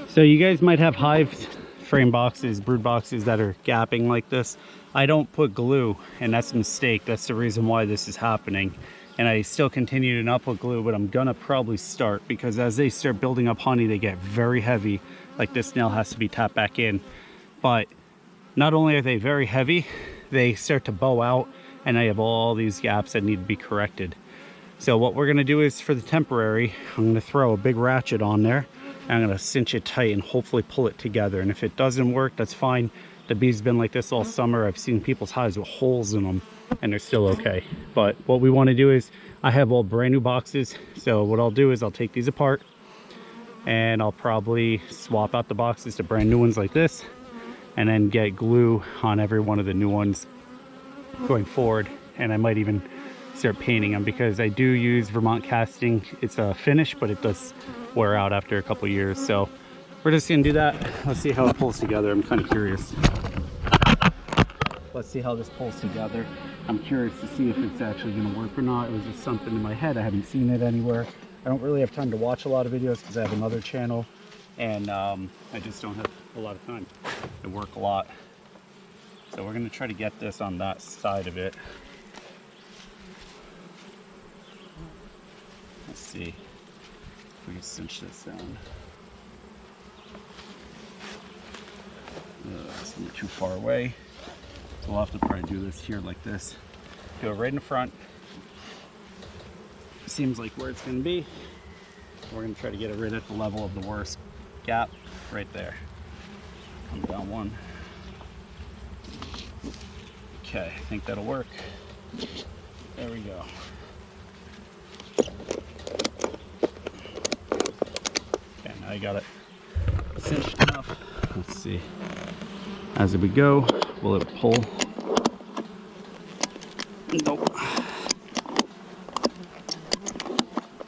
So you guys might have hive frame boxes, brood boxes that are gapping like this. I don't put glue, and that's a mistake. That's the reason why this is happening. And I still continue to not put glue, but I'm gonna probably start, because as they start building up honey, they get very heavy. Like this nail has to be tapped back in. But not only are they very heavy, they start to bow out, and I have all these gaps that need to be corrected. So what we're gonna do is, for the temporary, I'm gonna throw a big ratchet on there. I'm gonna cinch it tight and hopefully pull it together. And if it doesn't work, that's fine. The bee's been like this all summer. I've seen people's hives with holes in them and they're still okay. But what we wanna do is, I have all brand new boxes. So what I'll do is I'll take these apart and I'll probably swap out the boxes to brand new ones like this, and then get glue on every one of the new ones going forward. And I might even start painting them, because I do use Vermont casting. It's a finish, but it does wear out after a couple years. So we're just gonna do that. Let's see how it pulls together. I'm kind of curious. Let's see how this pulls together. I'm curious to see if it's actually gonna work or not. It was just something in my head. I haven't seen it anywhere. I don't really have time to watch a lot of videos because I have another channel, and I just don't have a lot of time. I work a lot. So we're gonna try to get this on that side of it. Let's see if we can cinch this down. It's gonna be too far away. So we'll have to probably do this here like this. Do it right in the front. Seems like where it's gonna be. We're gonna try to get it right at the level of the worst gap, right there. Come down one. Okay, I think that'll work. There we go. Okay, now I got it cinched enough. Let's see. As we go, will it pull? Nope.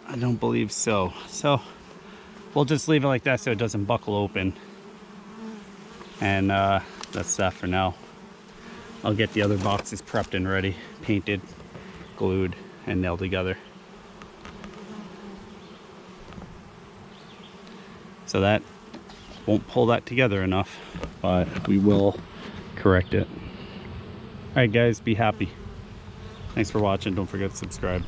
I don't believe so. So we'll just leave it like that so it doesn't buckle open. And that's that for now. I'll get the other boxes prepped and ready, painted, glued, and nailed together. So that won't pull that together enough, but we will correct it. All right guys, be happy. Thanks for watching. Don't forget to subscribe.